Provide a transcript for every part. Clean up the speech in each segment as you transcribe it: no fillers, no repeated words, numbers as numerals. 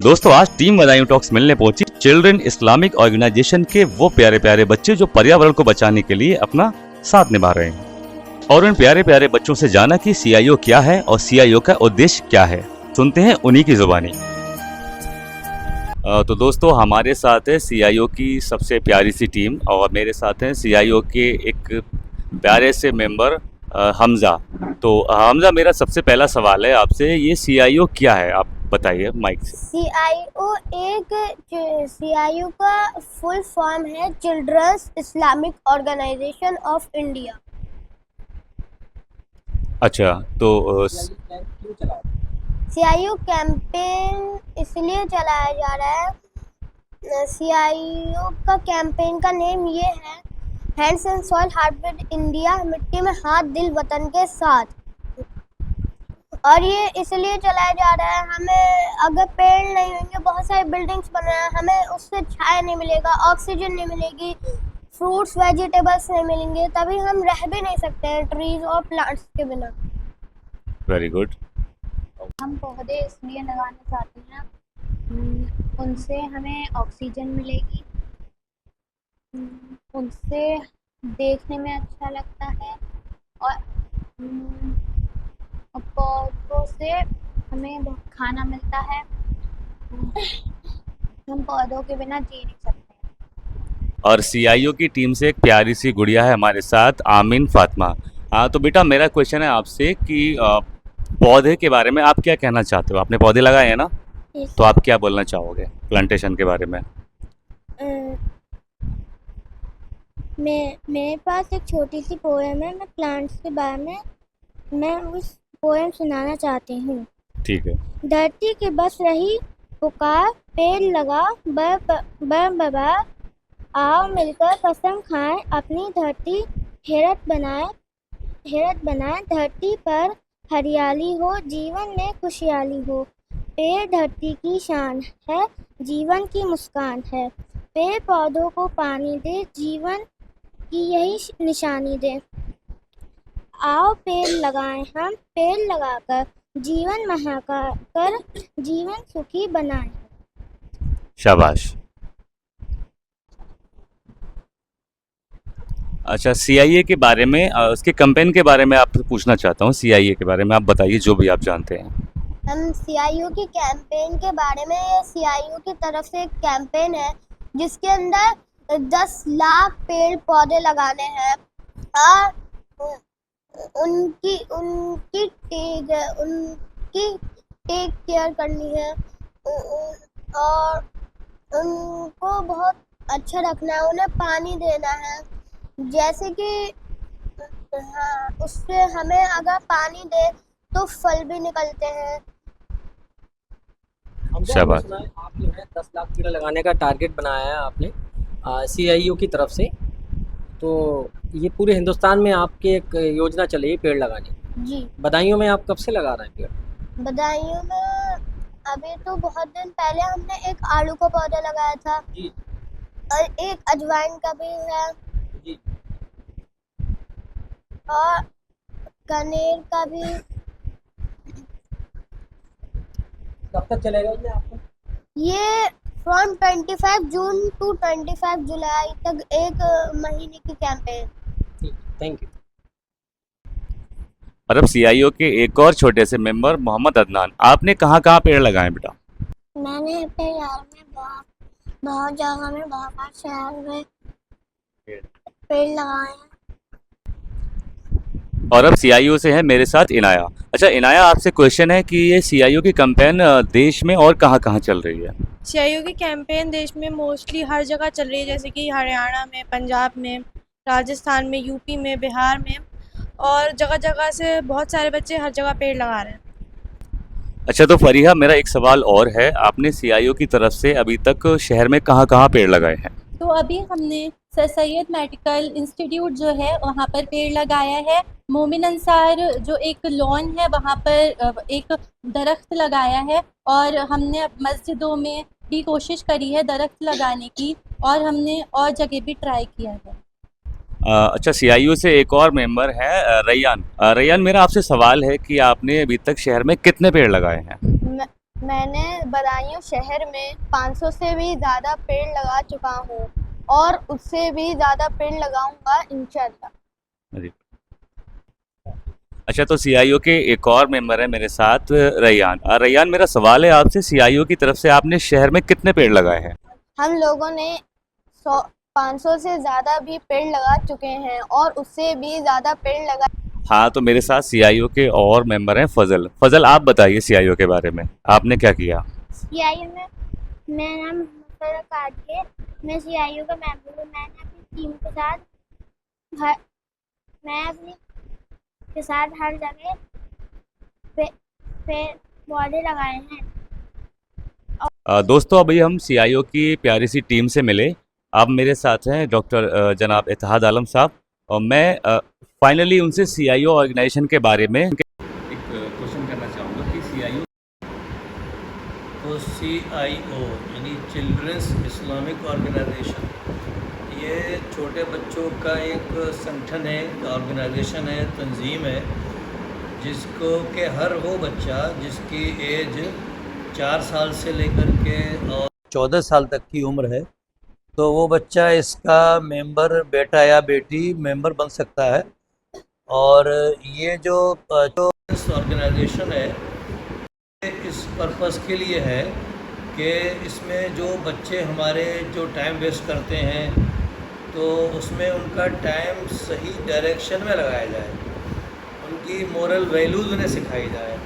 दोस्तों आज team Badaun talks मिलने पहुंची चिल्ड्रन इस्लामिक ऑर्गेनाइजेशन के वो प्यारे प्यारे बच्चे जो पर्यावरण को बचाने के लिए अपना साथ निभा रहे हैं और उन प्यारे प्यारे बच्चों से जाना कि सीआईओ क्या है और सीआईओ का उद्देश्य क्या है। सुनते हैं उन्हीं की जुबानी। तो दोस्तों हमारे साथ है सीआईओ की सबसे प्यारी सी टीम और मेरे साथ हैं सीआईओ के एक प्यारे से मेंबर हमजा। तो हमजा, मेरा सबसे पहला सवाल है आपसे, ये सीआईओ क्या है आप बताइए माइक से। सीआईओ का फुल फॉर्म है children's Islamic organisation of India. अच्छा, तो सीआईओ कैंपेन इसलिए चलाया जा रहा है। सीआईओ का कैंपेन का नेम ये है, hands and soil heartbeat India, मिट्टी में हाथ दिल वतन के साथ। और ये इसलिए चलाया जा रहा है, हमें अगर पेड़ नहीं होंगे, बहुत सारी बिल्डिंग्स बन रहे हैं, हमें उससे छाया नहीं मिलेगा, ऑक्सीजन नहीं मिलेगी, फ्रूट्स वेजिटेबल्स नहीं मिलेंगे, तभी हम रह भी नहीं सकते हैं ट्रीज और प्लांट्स के बिना। Very good. हम पौधे इसलिए लगाना चाहते हैं, उनसे हमें ऑक्सीजन मिलेगी, उनसे देखने में अच्छा लगता है और पौधों से हमें बहुत खाना मिलता है। हम पौधों के बिना जी नहीं सकते। और सीआईओ की टीम से एक प्यारी सी गुड़िया है हमारे साथ, आमीन फातिमा। हाँ तो बेटा मेरा क्वेश्चन है आपसे कि पौधे के बारे में आप क्या कहना चाहते हो? आपने पौधे लगाए हैं ना, तो आप क्या बोलना चाहोगे प्लांटेशन के बारे में? मेरे पास एक छोटी सी पोएम है, मैं प्लांट्स के बारे में मैं उस पोएम सुनाना चाहती हूँ। ठीक है। धरती के बस रही पुकार, पेड़ लगा बर बबार, आओ मिलकर कसम खाएं, अपनी धरती हेरत बनाए, धरती पर हरियाली हो, जीवन में खुशहाली हो। पेड़ धरती की शान है, जीवन की मुस्कान है, पेड़ पौधों को पानी दे, जीवन की यही निशानी दे। आओ पेड़ लगाएं हम, पेड़ लगाकर जीवन महाकर जीवन सुखी बनाएं। शाबाश। अच्छा, सीआईए के बारे में, उसके कैंपेन के बारे में आपसे पूछना चाहता हूँ। सीआईए के बारे में आप बताइए जो भी आप जानते हैं। हम सीआईओ की कैंपेन के बारे में, सीआईओ की तरफ से एक कैंपेन है जिसके अंदर 10 लाख पेड़ पौधे लगाने हैं और उनकी टेक केयर करनी है और उनको बहुत अच्छा रखना है, उन्हें पानी देना है। जैसे कि उससे हमें अगर पानी दे तो फल भी निकलते हैं। शाबाश। आपने 10 लाख पेड़ लगाने का टारगेट बनाया है आपने सीआईओ की तरफ से, तो ये पूरे हिंदुस्तान में आपकी एक योजना चल रही है पेड़ लगाने की। जी। बदायूं में आप कब से लगा रहे हैं पेड़? बदायूं में अभी तो बहुत दिन पहले हमने एक आलू का पौधा लगाया था जी। और एक अजवाइन का भी है जी। और कनेर का भी। कब तक चलेगा ये आपको? ये फ्रॉम 25 जून टू 25 जुलाई तक एक महीने की कैंपेन। Thank you. और अब सीआईओ के एक और छोटे से मेंबर मोहम्मद अदनान, आपने कहाँ कहाँ पेड़ लगाए बेटा? मैंने अपने यार में बहुत जगह में, बहुत शहर में पेड़ लगाए हैं। और अब सीआईओ से है मेरे साथ इनाया। अच्छा इनाया, आपसे क्वेश्चन है कि ये सीआईओ की कैंपेन देश में और कहाँ कहाँ चल रही है? सीआईओ की कैंपेन देश में मोस्टली हर जगह चल रही है, जैसे कि हरियाणा में, पंजाब में, राजस्थान में, यूपी में, बिहार में, और जगह जगह से बहुत सारे बच्चे हर जगह पेड़ लगा रहे हैं। अच्छा तो फरीहा, मेरा एक सवाल और है, आपने सीआईओ की तरफ से अभी तक शहर में कहाँ कहाँ पेड़ लगाए हैं? तो अभी हमने सर सैयद मेडिकल इंस्टीट्यूट जो है वहाँ पर पेड़ लगाया है, मोमिन अंसार जो एक लॉन है वहाँ पर एक दरख्त लगाया है, और हमने मस्जिदों में भी कोशिश करी है दरख्त लगाने की, और हमने और जगह भी ट्राई किया है। अच्छा, सीआईओ से एक और मेंबर है रैयान। रैयान, मेरा आपसे सवाल है कि आपने अभी तक शहर में कितने पेड़ लगाए हैं? मैंने बदायूं शहर में 500 से भी ज़्यादा पेड़ लगा चुका हूँ और उससे भी ज़्यादा पेड़ लगाऊंगा इंशाल्लाह। जी। अच्छा, तो सीआईओ के एक और मेंबर है मेरे साथ, रैयान। रैयान, मेरा सवाल है आपसे, सीआईओ की तरफ से आपने शहर में कितने पेड़ लगाए हैं? हम लोगों ने 500 से ज़्यादा भी पेड़ लगा चुके हैं और उससे भी ज़्यादा पेड़ लगा। हाँ, तो मेरे साथ सीआईओ के और मेंबर हैं, फजल। फजल, आप बताइए सीआईओ के बारे में, आपने क्या किया? सीआईओ में मेरा नाम मोहम्मद काट है। मैं सीआईओ का मेंबर हूँ। मैंने अपनी टीम के साथ हर जगह पेड़ पौधे लगाए हैं। दोस्तों, अभी हम सीआईओ की प्यारी सी टीम से मिले। अब मेरे साथ हैं डॉक्टर जनाब इत्तेहाद आलम साहब, और मैं फाइनली उनसे सीआईओ ऑर्गेनाइजेशन के बारे में एक क्वेश्चन करना चाहूँगा कि सीआईओ तो CIO यानी चिल्ड्रंस इस्लामिक ऑर्गेनाइजेशन, ये छोटे बच्चों का एक संगठन है, ऑर्गेनाइजेशन है, तंजीम है, जिसको कि हर वो बच्चा जिसकी एज 4 साल से लेकर के और 14 साल तक की उम्र है, तो वो बच्चा इसका मेंबर, बेटा या बेटी मेंबर बन सकता है। और ये जो ऑर्गेनाइजेशन है इस पर्पस के लिए है कि इसमें जो बच्चे हमारे जो टाइम वेस्ट करते हैं तो उसमें उनका टाइम सही डायरेक्शन में लगाया जाए, उनकी मोरल वैल्यूज़ उन्हें सिखाई जाए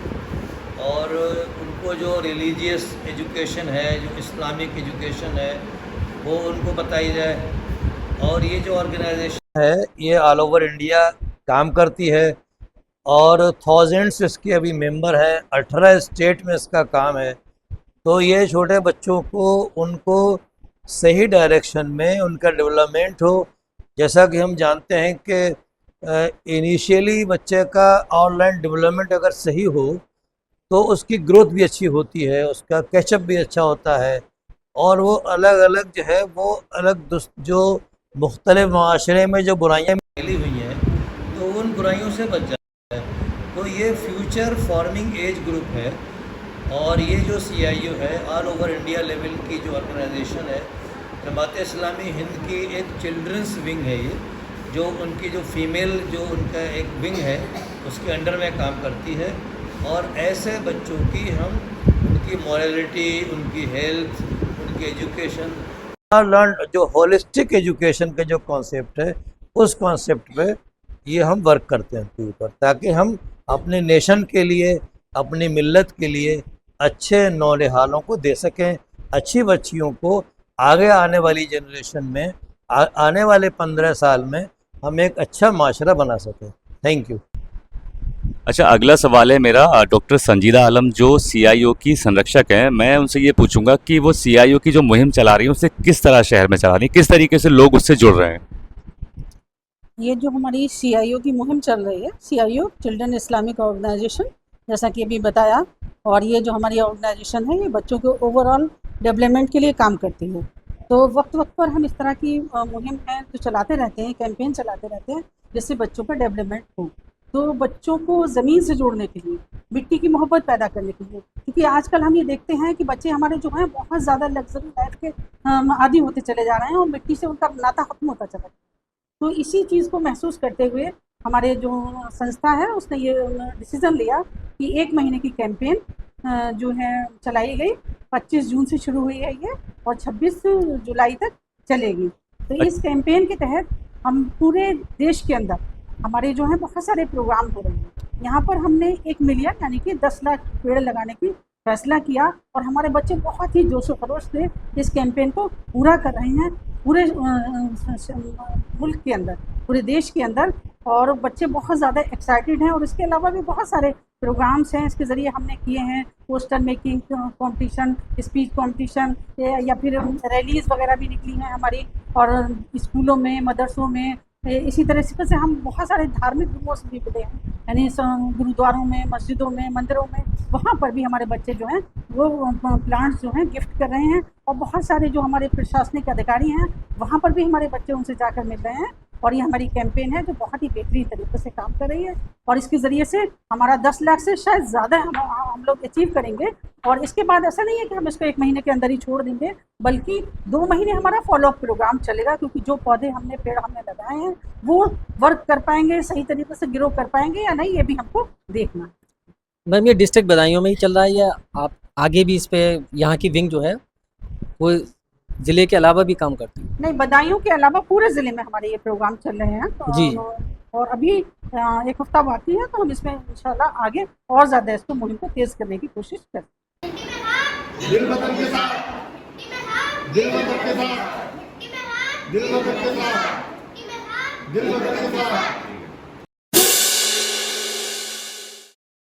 और उनको जो रिलीजियस एजुकेशन है, जो इस्लामिक एजुकेशन है, वो उनको बताई जाए। और ये जो ऑर्गेनाइजेशन है ये ऑल ओवर इंडिया काम करती है और थाउजेंड्स इसके अभी मेंबर हैं, 18 स्टेट में इसका काम है। तो ये छोटे बच्चों को उनको सही डायरेक्शन में उनका डेवलपमेंट हो। जैसा कि हम जानते हैं कि इनिशियली बच्चे का ऑनलाइन डेवलपमेंट अगर सही हो तो उसकी ग्रोथ भी अच्छी होती है, उसका कैचअप भी अच्छा होता है और वो अलग अलग जो है वो अलग जो मुख्तलिफ माशरे में जो बुराइयाँ फैली हुई हैं तो उन बुराइयों से बच जाता है। तो ये फ्यूचर फॉर्मिंग एज ग्रुप है और ये जो CIO है ऑल ओवर इंडिया लेवल की जो ऑर्गेनाइजेशन है, जमात इस्लामी हिंद की एक चिल्ड्रंस विंग है ये, जो उनकी जो फीमेल जो उनका एक विंग है उसके अंडर में काम करती है। और ऐसे बच्चों की हम उनकी मॉरलिटी, उनकी हेल्थ, उनकी एजुकेशन लर्न, जो होलिस्टिक एजुकेशन का जो कॉन्सेप्ट है उस कॉन्सेप्ट पे ये हम वर्क करते हैं उनके ऊपर, ताकि हम अपने नेशन के लिए, अपनी मिल्लत के लिए अच्छे नौनिहालों को दे सकें, अच्छी बच्चियों को आगे आने वाली जनरेशन में आने वाले 15 साल में हम एक अच्छा माशरा बना सकें। Thank you. अच्छा, अगला सवाल है मेरा डॉक्टर संजीदा आलम, जो सीआईओ की संरक्षक हैं। मैं उनसे ये पूछूंगा कि वो सीआईओ की जो मुहिम चला रही है उसे किस तरह शहर में चला रही है, किस तरीके से लोग उससे जुड़ रहे हैं? ये जो हमारी CIO की मुहिम चल रही है, CIO चिल्ड्रन इस्लामिक ऑर्गेनाइजेशन, जैसा कि अभी बताया, और ये जो हमारी ऑर्गेनाइजेशन है ये बच्चों के ओवरऑल डेवलपमेंट के लिए काम करती है। तो वक्त वक्त पर हम इस तरह की मुहिम है तो चलाते रहते हैं, कैंपेन चलाते रहते हैं जिससे बच्चों का डेवलपमेंट हो। तो बच्चों को ज़मीन से जोड़ने के लिए, मिट्टी की मोहब्बत पैदा करने के लिए, क्योंकि आजकल हम ये देखते हैं कि बच्चे हमारे जो हैं बहुत ज़्यादा लग्जरी लाइफ के आदी होते चले जा रहे हैं और मिट्टी से उनका नाता ख़त्म होता चला गया। तो इसी चीज़ को महसूस करते हुए हमारे जो संस्था है उसने ये डिसीज़न लिया कि 1 महीने की कैंपेन जो है चलाई गई। 25 जून से शुरू हुई है ये और 26 जुलाई तक चलेगी। तो इस कैंपेन के तहत हम पूरे देश के अंदर हमारे जो हैं बहुत सारे प्रोग्राम हो रहे हैं। यहाँ पर हमने 1 मिलियन यानी कि 10 लाख पेड़ लगाने की फैसला किया और हमारे बच्चे बहुत ही जोशो खरोश से इस कैंपेन को पूरा कर रहे हैं पूरे मुल्क के अंदर, पूरे देश के अंदर, और बच्चे बहुत ज़्यादा एक्साइटेड हैं। और इसके अलावा भी बहुत सारे प्रोग्राम्स हैं इसके ज़रिए हमने किए हैं, poster making competition, speech competition, या फिर रैलीज़ वगैरह भी निकली हैं हमारी, और स्कूलों में, मदरसों में, इसी तरह से हम बहुत सारे धार्मिक गुरुओं से भी मिले हैं, यानी गुरुद्वारों में, मस्जिदों में, मंदिरों में, वहाँ पर भी हमारे बच्चे जो हैं वो प्लांट्स जो हैं गिफ्ट कर रहे हैं। और बहुत सारे जो हमारे प्रशासनिक अधिकारी हैं वहाँ पर भी हमारे बच्चे उनसे जाकर मिल रहे हैं और ये हमारी कैंपेन है जो बहुत ही बेहतरीन तरीके से काम कर रही है और इसके ज़रिए से हमारा 10 लाख से शायद ज़्यादा हम लोग अचीव करेंगे। और इसके बाद ऐसा नहीं है कि हम इसको 1 महीने के अंदर ही छोड़ देंगे, बल्कि 2 महीने हमारा फॉलोअप प्रोग्राम चलेगा, क्योंकि जो पौधे पेड़ हमने लगाए हैं वो वर्क कर पाएंगे, सही तरीके से ग्रो कर पाएंगे या नहीं, ये भी हमको देखना है। मैम ये डिस्ट्रिक्ट बदायूं में ही चल रहा है या आप आगे भी इस पे यहाँ की विंग जो है वो ज़िले के अलावा भी काम करती है? नहीं, बदायूं के अलावा पूरे ज़िले में हमारे ये प्रोग्राम चल रहे हैं तो जी। और अभी 1 हफ्ता बाकी है, तो हम इसमें इंशाल्लाह आगे और ज़्यादा इसको मुहिम को तेज़ करने की कोशिश करें। दिल वतन के साथ, दिल वतन के साथ, दिल वतन के साथ, दिल वतन के साथ।